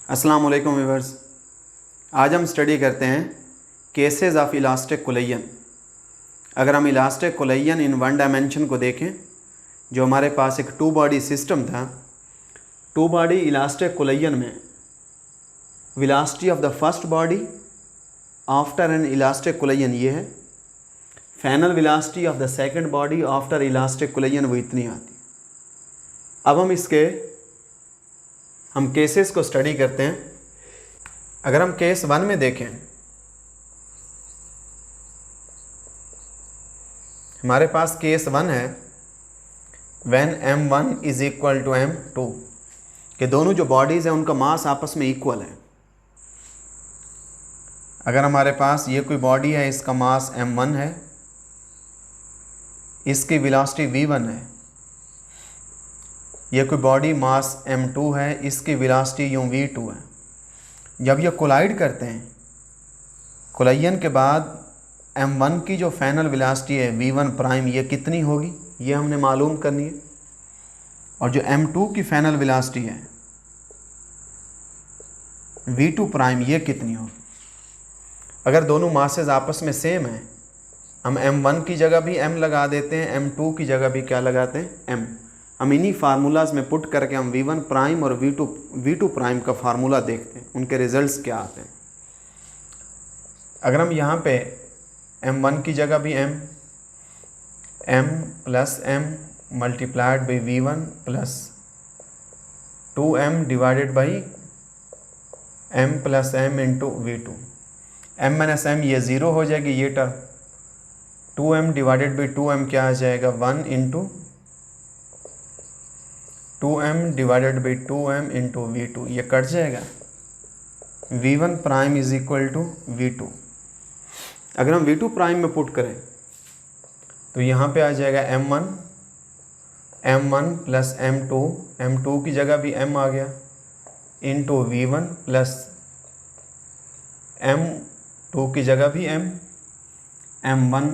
अस्सलाम वालेकुम व्यूअर्स। आज हम स्टडी करते हैं केसेस ऑफ इलास्टिक कोलिजन। अगर हम elastic collision in one dimension को देखें, जो हमारे पास एक टू बॉडी सिस्टम था, टू बॉडी इलास्टिक कोलिजन में velocity of the first body after N elastic collision ये है, final velocity of the second body after elastic collision वो इतनी आती है। अब हम केसेस को स्टडी करते हैं। अगर हम केस 1 में देखें, हमारे पास केस 1 है when m1 is equal to m2, कि दोनों जो बॉडीज़ हैं उनका मास आपस में इक्वल है। अगर हमारे पास ये कोई बॉडी है, इसका मास m1 है, इसकी वेलोसिटी v1 है। ये कोई बॉडी मास m2 है, इसकी वेलोसिटी यूँ v2 है। जब ये कोलाइड करते हैं, कोलिजन के बाद m1 की जो फाइनल वेलोसिटी है v1 प्राइम, ये कितनी होगी ये हमने मालूम करनी है। और जो m2 की फाइनल वेलोसिटी है v2 प्राइम, ये कितनी होगी। अगर दोनों मासेस आपस में सेम हैं, हम m1 की जगह भी m लगा देते हैं, m2 की जगह भी क्या लगाते हैं, m। हम इन्हीं फार्मूलाज में पुट करके हम v1 प्राइम और v2 प्राइम का फार्मूला देखते हैं, उनके रिजल्ट्स क्या आते हैं। अगर हम यहाँ पे m1 की जगह भी m plus m multiplied by v1 plus 2m divided by m plus m into v2, m minus m ये ज़ीरो हो जाएगी ये term, 2m divided by 2m क्या आ जाएगा 1 into 2m divided by 2m into v2, ये cut जाएगा। v1 prime is equal to v2। अगर हम v2 प्राइम में पुट करें तो यहाँ पे आ जाएगा m1 प्लस m2 की जगह भी m आ गया, इंटू v1 प्लस m2 की जगह भी m1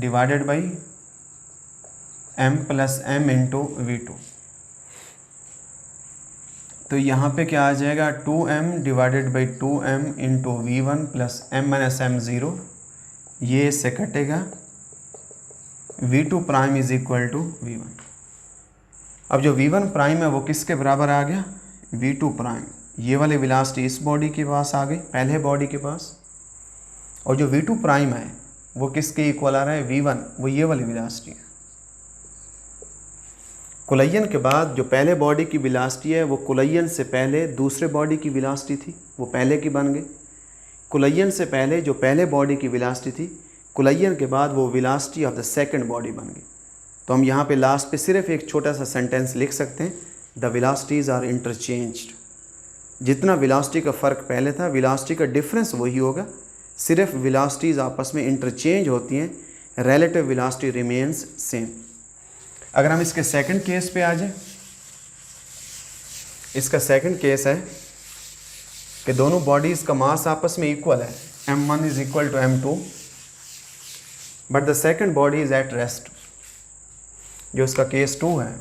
divided by m plus m into v2। तो यहाँ पे क्या आ जाएगा 2m divided by 2m into v1 plus m minus m zero, ये इससे कटेगा, v2 prime is equal to v1। अब जो v1 प्राइम है वो किसके बराबर आ गया, v2 प्राइम। ये वाली वेलोसिटी इस बॉडी के पास आ गई, पहले बॉडी के पास, और जो v2 प्राइम है वो किसके इक्वल आ रहा है, v1, वो ये वाली वेलोसिटी है। कोलिजन के बाद जो पहले बॉडी की वेलोसिटी है वो कोलिजन से पहले दूसरे बॉडी की वेलोसिटी थी, वो पहले की बन गई। कोलिजन से पहले जो पहले बॉडी की वेलोसिटी थी, कोलिजन के बाद वो velocity of the second body बन गई। तो हम यहाँ पे लास्ट पे सिर्फ एक छोटा सा सेंटेंस लिख सकते हैं, द वेलोसिटीज़ आर इंटरचेंज्ड। जितना वेलोसिटी का फ़र्क पहले था, वेलोसिटी का डिफरेंस वही होगा, सिर्फ वेलोसिटीज़ आपस में इंटरचेंज होती हैं, रिलेटिव वेलोसिटी रिमेन्स सेम। अगर हम इसके सेकंड केस पे आ जाए, इसका सेकंड केस है कि दोनों बॉडीज़ का मास आपस में इक्वल है, m1 is equal to m2, but the second body is at rest. जो इसका केस 2 है,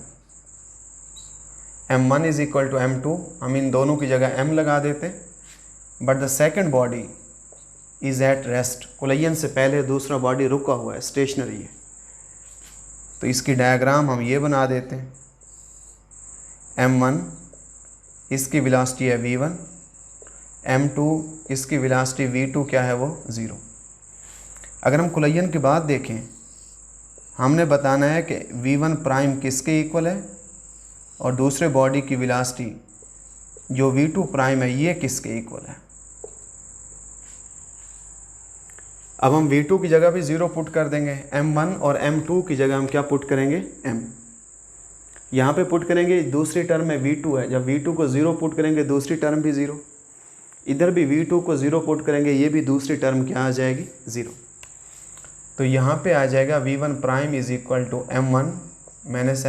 m1 is equal to m2, हम इन दोनों की जगह m लगा देते, but the second body is at rest. Collision से पहले दूसरा बॉडी रुका हुआ है, स्टेशनरी है। तो इसकी डायग्राम हम ये बना देते हैं, m1 इसकी वेलोसिटी है v1, m2 इसकी वेलोसिटी v2 क्या है वो 0। अगर हम कोलिजन के बाद देखें, हमने बताना है कि v1 प्राइम किसके इक्वल है और दूसरे बॉडी की वेलोसिटी जो v2 प्राइम है ये किसके इक्वल है। अब हम v2 की जगह भी 0 पुट कर देंगे, m1 और m2 की जगह हम क्या पुट करेंगे, m। यहाँ पे पुट करेंगे, दूसरी टर्म में v2 है, जब v2 को 0 पुट करेंगे दूसरी टर्म भी 0, इधर भी v2 को 0 पुट करेंगे, ये भी दूसरी टर्म क्या आ जाएगी 0। तो यहाँ पे आ जाएगा v1 prime is equal to m1 minus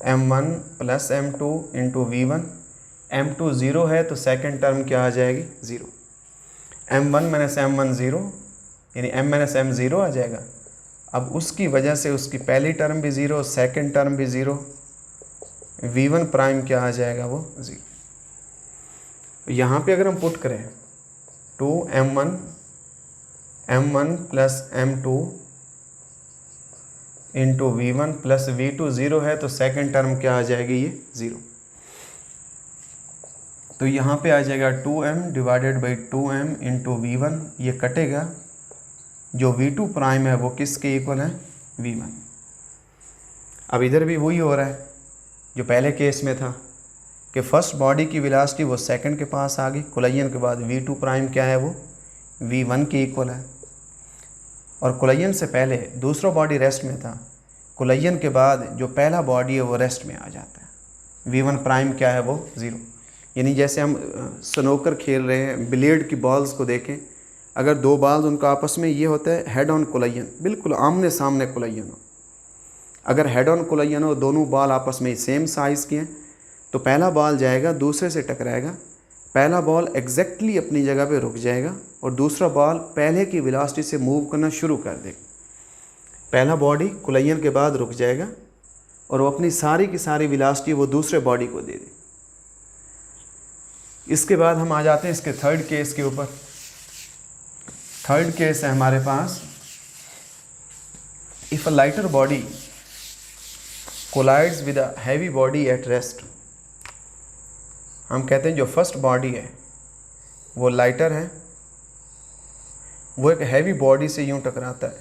m1 plus m2 into v1, m2 0 है तो सेकेंड टर्म क्या आ जाएगी 0, m1 माइनस m1 0, यानी m माइनस m 0 आ जाएगा। अब उसकी वजह से उसकी पहली टर्म भी ज़ीरो, सेकंड टर्म भी ज़ीरो, v1 प्राइम क्या आ जाएगा वो 0। यहाँ पे अगर हम पुट करें 2m1 plus m2 into v1 plus v2 0 है तो सेकेंड टर्म क्या आ जाएगी, ये 0। तो यहाँ पे आ जाएगा 2m divided by 2m into v1, ये कटेगा, जो v2 प्राइम है वो किसके इक्वल है, v1। अब इधर भी वही हो रहा है जो पहले केस में था कि फर्स्ट बॉडी की वेलोसिटी वो सेकंड के पास आ गई, कोलिजन के बाद v2 प्राइम क्या है, वो v1 के इक्वल है। और कोलिजन से पहले दूसरा बॉडी रेस्ट में था, कोलिजन के बाद जो पहला बॉडी है वो रेस्ट में आ जाता है, v1 प्राइम क्या है, वो 0। यानी जैसे हम स्नोकर खेल रहे हैं, बिलियर्ड की बॉल्स को देखें, अगर दो बॉल्स उनका आपस में ये होता है हेड ऑन कोलिजन, बिल्कुल आमने सामने कोलिजन हो। अगर हेड ऑन कोलिजन हो, दोनों बॉल आपस में सेम साइज़ के हैं, तो पहला बॉल जाएगा दूसरे से टकराएगा, पहला बॉल एग्जैक्टली अपनी जगह पे रुक जाएगा और दूसरा बॉल पहले की वेलोसिटी से मूव करना शुरू कर देगा। पहला बॉडी कोलिजन के बाद रुक जाएगा और वो अपनी सारी की सारी वेलोसिटी वो दूसरे बॉडी को दे देगा। इसके बाद हम आ जाते हैं इसके थर्ड केस के ऊपर। थर्ड केस है हमारे पास, if a lighter body collides with a heavy body at rest. हम कहते हैं जो फर्स्ट बॉडी है वो लाइटर है, वो एक हैवी बॉडी से यूं टकराता है,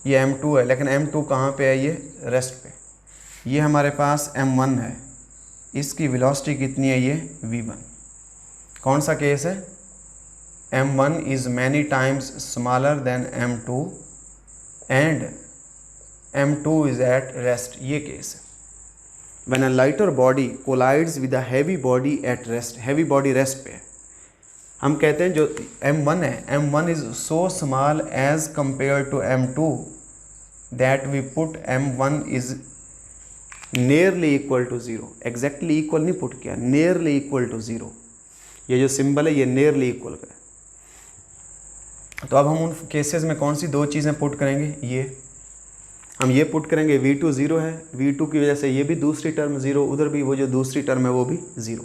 ये m2 है, लेकिन m2 कहाँ पे है, ये रेस्ट पे। ये हमारे पास m1 है, इसकी वेलोसिटी कितनी है, ये v1। कौन सा केस है, m1 is many times smaller than m2 and m2 is at rest, ये केस है। When a lighter body collides with a heavy body at rest, heavy body rest पे है, हम कहते हैं जो m1 है, m1 is so small as compare to m2 that we put m1 is nearly equal to 0। Exactly equal नहीं put किया, nearly equal to 0। ये जो सिंबल है ये नियरली इक्वल का है। तो अब हम उन केसेस में कौन सी दो चीज़ें पुट करेंगे, हम ये पुट करेंगे v2 0 है, v2 की वजह से ये भी दूसरी टर्म 0, उधर भी वो जो दूसरी टर्म है वो भी 0,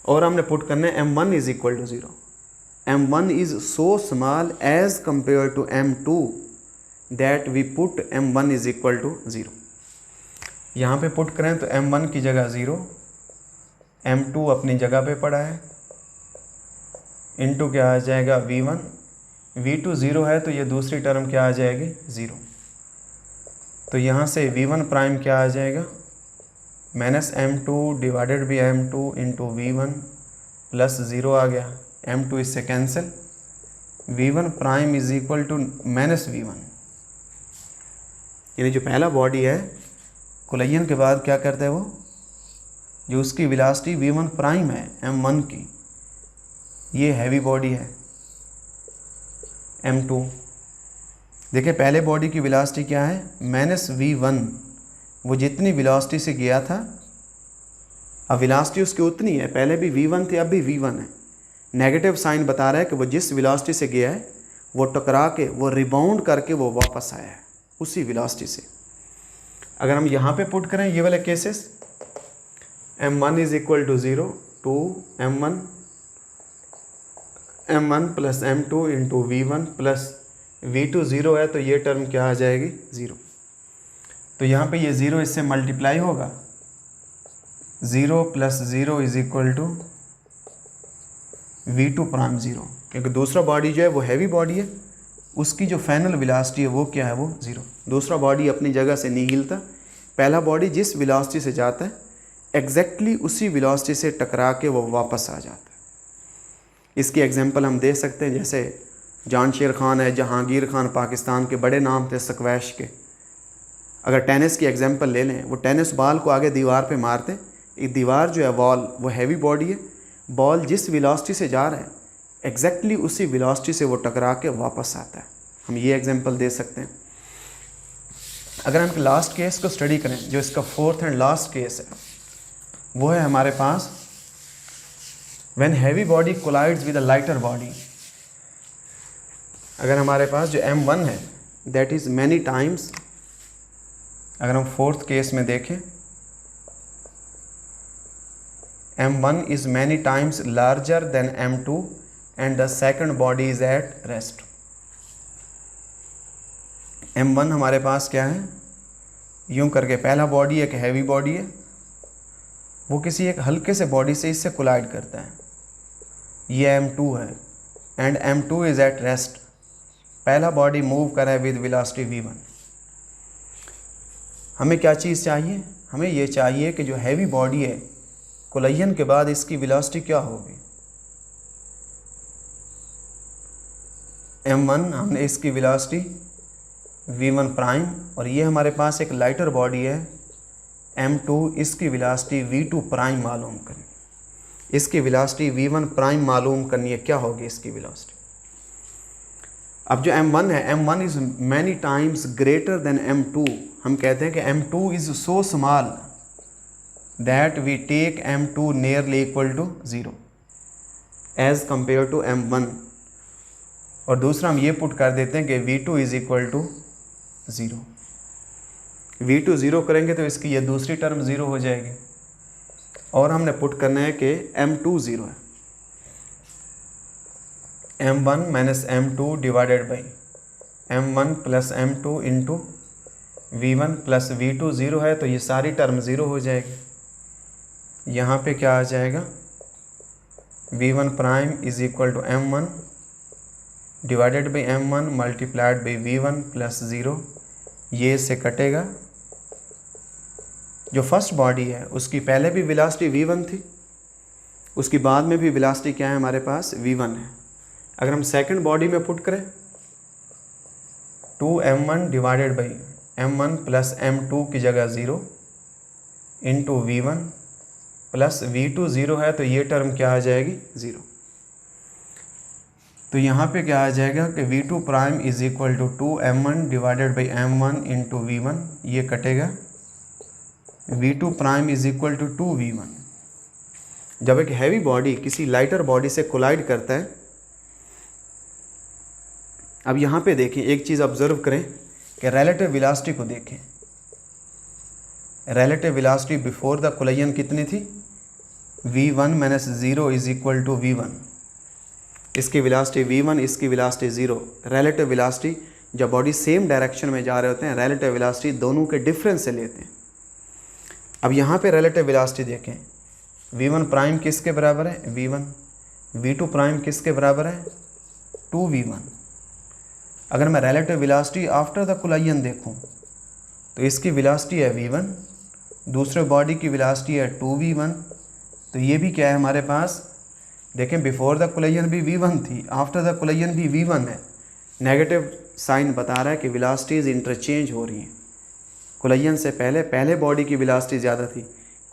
और हमने पुट करना है m1 is equal to 0। m1 is so small as compare to m2 that we put m1 is equal to 0। यहाँ पे पुट करें तो m1 की जगह 0, m2 अपनी जगह पे पड़ा है, इनटू क्या आ जाएगा v1, v2 0 है तो ये दूसरी टर्म क्या आ जाएगी, 0। तो यहाँ से v1 प्राइम क्या आ जाएगा, minus m2 divided by m2 into v1 plus 0 आ गया, m2 इससे cancel, v1 prime is equal to minus v1। यानी जो पहला बॉडी है कोलिजन के बाद क्या करता है, वो जो उसकी वेलोसिटी v1 प्राइम है m1 की, ये हैवी बॉडी है m2। देखिए पहले बॉडी की वेलोसिटी क्या है, माइनस v1, वो जितनी वेलोसिटी से गया था, अब वेलोसिटी उसकी उतनी है, पहले भी v1 थी अब भी v1 है। नेगेटिव साइन बता रहा है कि वो जिस वेलोसिटी से गया है वो टकरा के, वो रिबाउंड करके वो वापस आया है उसी वेलोसिटी से। अगर हम यहाँ पे पुट करें ये वाले cases, m1 is equal to 0 to m1 plus m2 into v1 plus v2 0 है तो ये टर्म क्या आ जाएगी, 0। तो यहाँ पे ये 0 इससे मल्टीप्लाई होगा, 0 plus 0 is equal to v2 prime 0, क्योंकि दूसरा बॉडी जो है वो हैवी बॉडी है, उसकी जो फाइनल वेलोसिटी है वो क्या है, वो 0। दूसरा बॉडी अपनी जगह से नहीं हिलता, पहला बॉडी जिस वेलोसिटी से जाता है एग्जैक्टली उसी वेलोसिटी से टकरा के वो वापस आ जाता है। इसकी एग्जांपल हम दे सकते हैं, जैसे जानशेर खान है, जहांगीर खान पाकिस्तान के बड़े नाम थे स्क्वैश के। अगर टेनिस की एग्जांपल ले लें, वो टेनिस बॉल को आगे दीवार पे मारते, एक दीवार जो है वॉल वो हैवी बॉडी है, बॉल जिस वेलोसिटी से जा रहा है एग्जैक्टली उसी वेलोसिटी से वो टकरा के वापस आता है। हम ये एग्जांपल दे सकते हैं। अगर हम लास्ट केस को स्टडी करें, जो इसका फोर्थ एंड लास्ट केस है, वो है हमारे पास when heavy body collides with a lighter body. अगर हमारे पास जो m1 है दैट इज़ मैनी टाइम्स, अगर हम फोर्थ केस में देखें m1 is many times larger than m2 and the second body is at rest. m1 हमारे पास क्या है, यूं करके पहला बॉडी एक हैवी बॉडी है, वो किसी एक हल्के से बॉडी से इससे कोलाइड करता है, ये m2 है, and m2 is at rest. पहला बॉडी मूव कर रहा है विद वेलोसिटी v1. हमें क्या चीज़ चाहिए, हमें ये चाहिए कि जो हैवी बॉडी है कोलिजन के बाद इसकी वेलोसिटी क्या होगी. m1 हमने इसकी वेलोसिटी v1 प्राइम, और ये हमारे पास एक लाइटर बॉडी है m2, इसकी वेलोसिटी v2 प्राइम मालूम करनी. इसकी वेलोसिटी v1 प्राइम मालूम करनी है, क्या होगी इसकी वेलोसिटी. अब जो m1 है, m1 is many times greater than m2. हम कहते हैं कि m2 is so small that we take m2 nearly equal to 0 as compare to m1. और दूसरा हम ये पुट कर देते हैं कि v2 is equal to 0. v2 0 करेंगे तो इसकी ये दूसरी टर्म 0 हो जाएगी, और हमने पुट करना है कि m2 0 है. m1 minus m2 divided by m1 plus m2 into v1 plus v2 0 है, तो ये सारी टर्म 0 हो जाएगी. यहाँ पे क्या आ जाएगा, v1 prime is equal to m1 divided by m1 multiplied by v1 plus 0. ये से कटेगा. जो फर्स्ट बॉडी है उसकी पहले भी वेलोसिटी v1 थी, उसकी बाद में भी वेलोसिटी क्या है हमारे पास v1 है. अगर हम सेकंड बॉडी में पुट करें 2m1 divided by m1 plus m2 की जगह 0 इंटू v1 प्लस v2 0 है, तो ये टर्म क्या आ जाएगी 0. तो यहाँ पे क्या आ जाएगा कि v2 prime is equal to 2m1 divided by m1 into v1, ये कटेगा. v2 prime is equal to 2v1. जब एक हैवी बॉडी किसी लाइटर बॉडी से कोलाइड करता है, अब यहाँ पे देखें एक चीज़ ऑब्जर्व करें कि रिलेटिव वेलोसिटी को देखें. Relative velocity before the collision कितनी थी, v1 minus 0 is equal to v1. इसकी वेलोसिटी v1, इसकी वेलोसिटी 0. रिलेटिव वेलोसिटी जब बॉडी सेम डायरेक्शन में जा रहे होते हैं, रिलेटिव वेलोसिटी दोनों के डिफरेंस से लेते हैं. अब यहाँ पे रिलेटिव वेलोसिटी देखें, v1 प्राइम किसके बराबर है v1, v2 प्राइम किसके बराबर है 2v1. अगर मैं relative velocity after the collision देखूं तो इसकी वेलोसिटी है v1, दूसरे बॉडी की वेलोसिटी है 2v1. तो ये भी क्या है हमारे पास, देखें बिफोर द कोलिजन भी v1 थी, आफ्टर द कोलिजन भी v1 है. नेगेटिव साइन बता रहा है कि वेलोसिटीज इंटरचेंज हो रही हैं. कोलिजन से पहले बॉडी की वेलोसिटी ज़्यादा थी,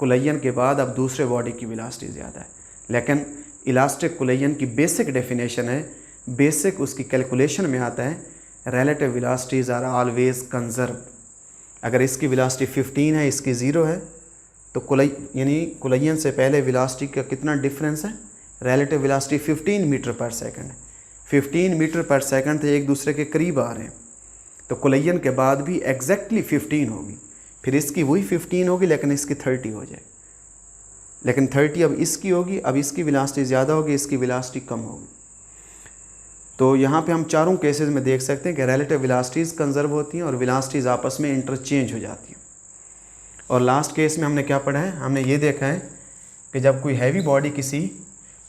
कोलिजन के बाद अब दूसरे बॉडी की वेलोसिटी ज़्यादा है. लेकिन इलास्टिक कोलिजन की बेसिक डेफिनेशन है, बेसिक उसकी कैलकुलेशन में आता है, relative velocities are always conserve. अगर इसकी वेलोसिटी 15 है, इसकी 0 है, तो कोलिजन से पहले वेलोसिटी का कितना डिफरेंस है, रिलेटिव वेलोसिटी 15 मीटर पर सेकंड है. 15 मीटर पर सेकंड थे, एक दूसरे के करीब आ रहे हैं, तो कोलिजन के बाद भी एग्जैक्टली 15 होगी. फिर इसकी वही 15 होगी, लेकिन इसकी 30 हो जाएगी. लेकिन 30 अब इसकी होगी, अब इसकी वेलोसिटी ज़्यादा होगी, इसकी वेलोसिटी कम होगी. तो यहाँ पे हम चारों केसेस में देख सकते हैं कि रिलेटिव वेलोसिटीज़ कंजर्व होती हैं और वेलोसिटीज़ आपस में इंटरचेंज हो जाती हैं. और लास्ट केस में हमने क्या पढ़ा है, हमने ये देखा है कि जब कोई हैवी बॉडी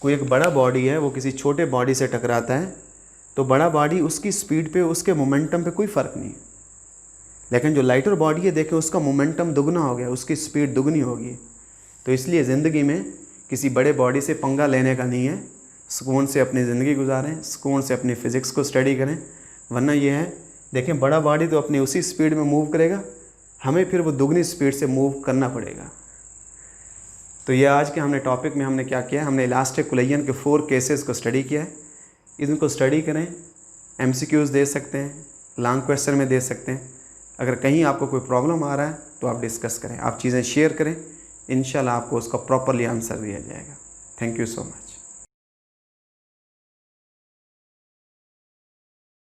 कोई एक बड़ा बॉडी है वो किसी छोटे बॉडी से टकराता है, तो बड़ा बॉडी उसकी स्पीड पे, उसके मोमेंटम पे कोई फ़र्क नहीं है. लेकिन जो लाइटर बॉडी है देखें, उसका मोमेंटम दुगना हो गया, उसकी स्पीड दुगनी होगी. तो इसलिए ज़िंदगी में किसी बड़े बॉडी से पंगा लेने का नहीं है. सुकून से अपनी ज़िंदगी गुजारें, सुकून से अपनी फ़िज़िक्स को स्टडी करें. वरना ये है, देखें बड़ा बॉडी तो अपनी उसी स्पीड में मूव करेगा, हमें फिर वो दुगनी स्पीड से मूव करना पड़ेगा. तो ये आज के हमने टॉपिक में हमने क्या किया, हमने इलास्टिक कोलिजन के 4 केसेस को स्टडी किया है. इनको स्टडी करें, MCQs दे सकते हैं, लॉन्ग क्वेश्चन में दे सकते हैं. अगर कहीं आपको कोई प्रॉब्लम आ रहा है तो आप डिस्कस करें, आप चीज़ें शेयर करें, इंशाल्लाह आपको उसका प्रॉपरली आंसर दिया जाएगा. Thank you so much.